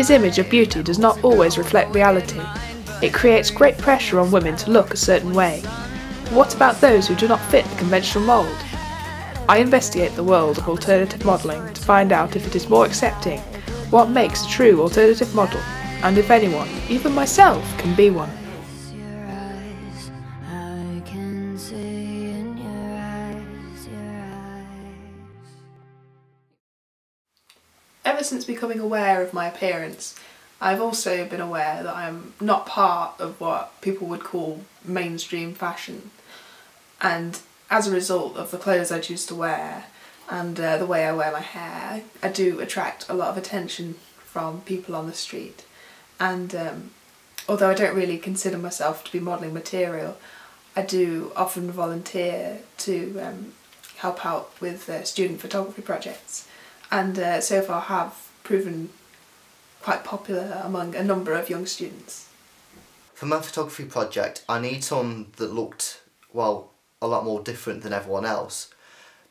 media's image of beauty does not always reflect reality. It creates great pressure on women to look a certain way. But what about those who do not fit the conventional mould? I investigate the world of alternative modelling to find out if it is more accepting, what makes a true alternative model, and if anyone, even myself, can be one. Ever since becoming aware of my appearance, I've also been aware that I'm not part of what people would call mainstream fashion, and as a result of the clothes I choose to wear and the way I wear my hair, I do attract a lot of attention from people on the street. And although I don't really consider myself to be modelling material, I do often volunteer to help out with student photography projects, and so far have proven quite popular among a number of young students. For my photography project, I need someone that looked, well, a lot more different than everyone else,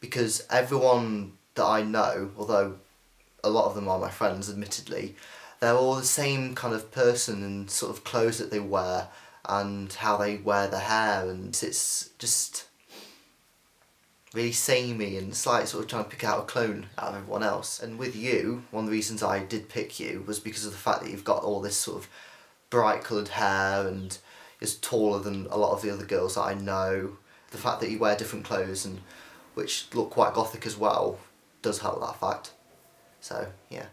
because everyone that I know, although a lot of them are my friends admittedly, they're all the same kind of person and sort of clothes that they wear and how they wear their hair, and it's just really samey, and it's like sort of trying to pick out a clone out of everyone else. And with you, one of the reasons I did pick you was because of the fact that you've got all this sort of bright coloured hair and you're taller than a lot of the other girls that I know. The fact that you wear different clothes, and which look quite gothic as well, does help that fact. So, yeah.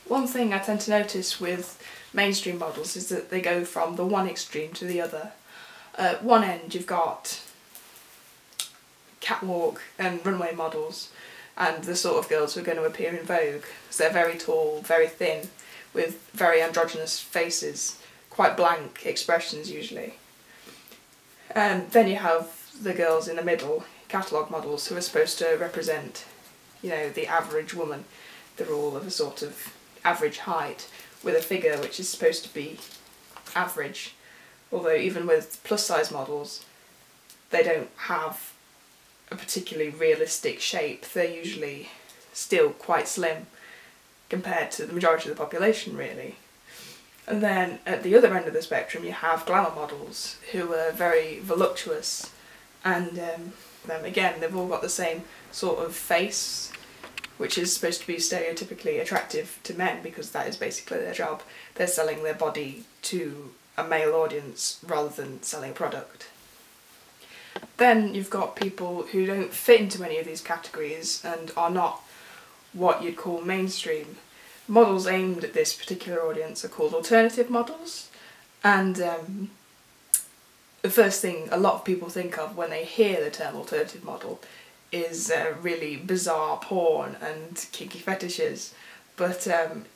One thing I tend to notice with mainstream models is that they go from the one extreme to the other. At one end you've got catwalk and runway models, and the sort of girls who are going to appear in Vogue. So they're very tall, very thin, with very androgynous faces, quite blank expressions usually. And then you have the girls in the middle, catalogue models, who are supposed to represent, you know, the average woman. They're all of a sort of average height, with a figure which is supposed to be average, although even with plus size models they don't have a particularly realistic shape. They're usually still quite slim compared to the majority of the population really. And then at the other end of the spectrum you have glamour models who are very voluptuous, and them again they've all got the same sort of face, which is supposed to be stereotypically attractive to men because that is basically their job. They're selling their body to a male audience rather than selling a product. Then you've got people who don't fit into any of these categories and are not what you'd call mainstream. Models aimed at this particular audience are called alternative models, and the first thing a lot of people think of when they hear the term alternative model is really bizarre porn and kinky fetishes, but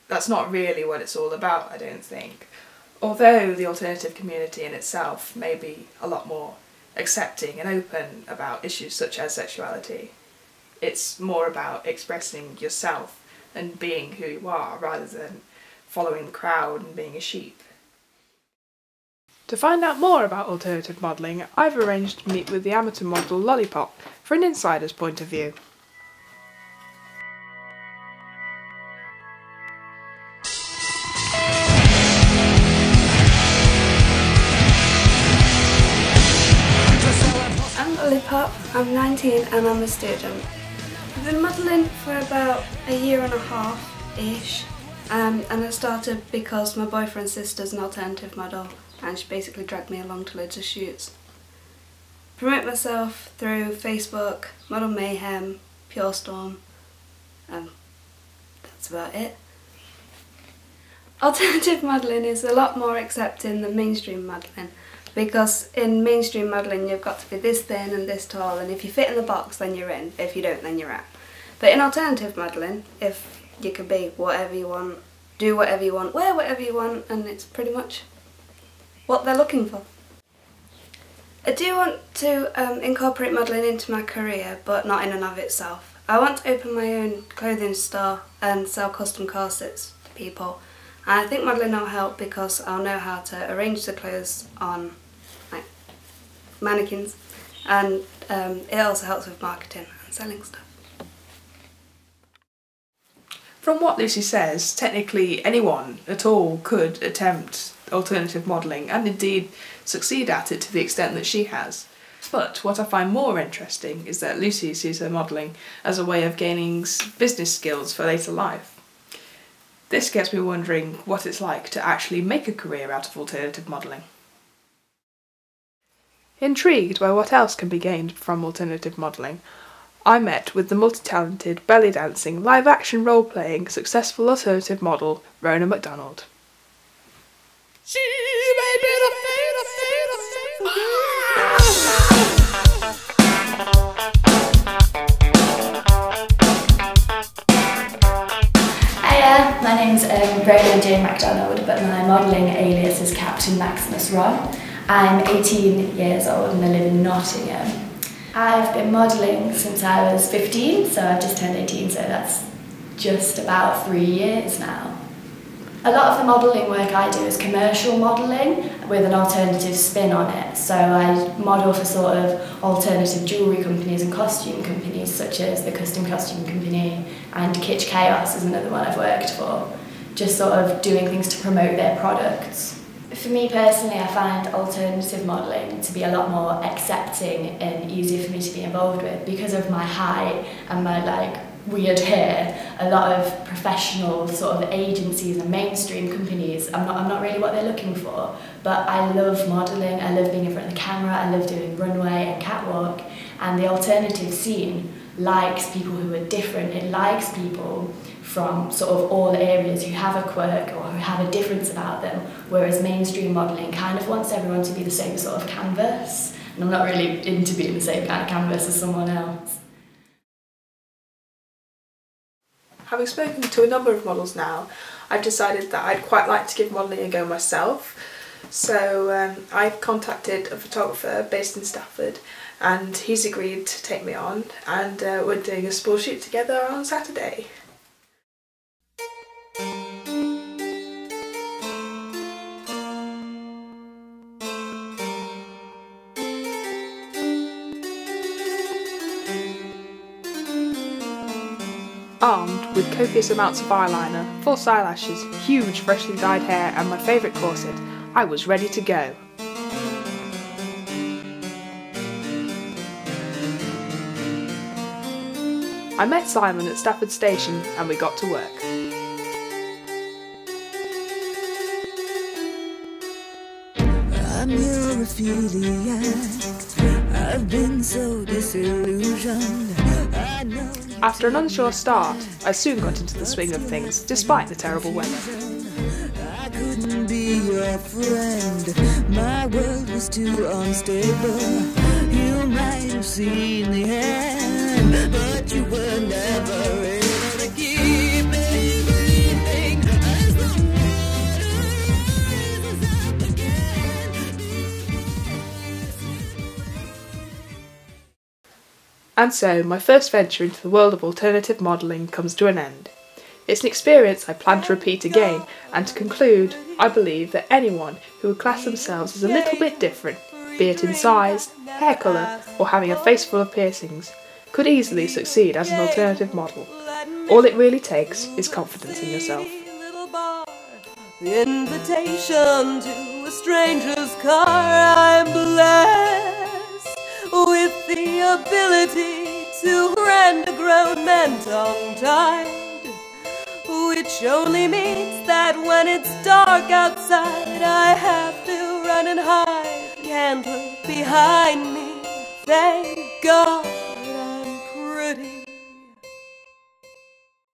that's not really what it's all about, I don't think. Although the alternative community in itself may be a lot more accepting and open about issues such as sexuality, it's more about expressing yourself and being who you are rather than following the crowd and being a sheep. To find out more about alternative modelling, I've arranged to meet with the amateur model Lollipop for an insider's point of view. I'm Lollipop, I'm 19 and I'm a student. I've been modelling for about a year and a half-ish, and I started because my boyfriend's sister's an alternative model and she basically dragged me along to loads of shoots. Promote myself through Facebook, Model Mayhem, Pure Storm, and that's about it. Alternative modelling is a lot more accepting than mainstream modelling, because in mainstream modelling you've got to be this thin and this tall, and if you fit in the box then you're in, if you don't then you're out. But in alternative modelling, if you can be whatever you want, do whatever you want, wear whatever you want, and it's pretty much what they're looking for. I do want to incorporate modelling into my career, but not in and of itself. I want to open my own clothing store and sell custom corsets to people. And I think modelling will help because I'll know how to arrange the clothes on like mannequins and it also helps with marketing and selling stuff. From what Lucy says, technically anyone at all could attempt alternative modelling and indeed succeed at it to the extent that she has. But what I find more interesting is that Lucy sees her modelling as a way of gaining business skills for later life. This gets me wondering what it's like to actually make a career out of alternative modelling. Intrigued by what else can be gained from alternative modelling, I met with the multi-talented, belly dancing, live-action role-playing, successful alternative model, Rona McDonald. She may be the Hiya, my name's Rona Jane MacDonald, but my modelling alias is Captain Maximus Ron. I'm 18 years old and I live in Nottingham. I've been modelling since I was 15, so I've just turned 18, so that's just about 3 years now. A lot of the modelling work I do is commercial modelling with an alternative spin on it. So I model for sort of alternative jewellery companies and costume companies such as the Custom Costume Company, and Kitsch Chaos is another one I've worked for. Just sort of doing things to promote their products. For me personally, I find alternative modelling to be a lot more accepting and easier for me to be involved with because of my height and my weird hair. A lot of professional sort of agencies and mainstream companies, I'm not really what they're looking for, but I love modelling, I love being in front of the camera, I love doing runway and catwalk, and the alternative scene likes people who are different. It likes people from sort of all areas who have a quirk or who have a difference about them, whereas mainstream modelling kind of wants everyone to be the same sort of canvas, and I'm not really into being the same kind of canvas as someone else. Having spoken to a number of models now, I've decided that I'd quite like to give modelling a go myself. So I've contacted a photographer based in Stafford, and he's agreed to take me on, and we're doing a sport shoot together on Saturday. Armed with copious amounts of eyeliner, false eyelashes, huge freshly dyed hair and my favourite corset, I was ready to go. I met Simon at Stafford Station and we got to work. I'm Europhiliac. I've been so disillusioned. After an unsure start, I soon got into the swing of things, despite the terrible weather. I couldn't be your friend, my world was too unstable. You might have seen the end, but you were never able to keep me breathing as the water rises up again. And so, my first venture into the world of alternative modelling comes to an end. It's an experience I plan to repeat again, and to conclude, I believe that anyone who would class themselves as a little bit different, be it in size, hair colour, or having a face full of piercings, could easily succeed as an alternative model. All it really takes is confidence in yourself. Invitation to a stranger's car, I'm blessed with the ability to render grown men tongue-tied, which only means that when it's dark outside I have to run and hide. Can't look behind me, thank God.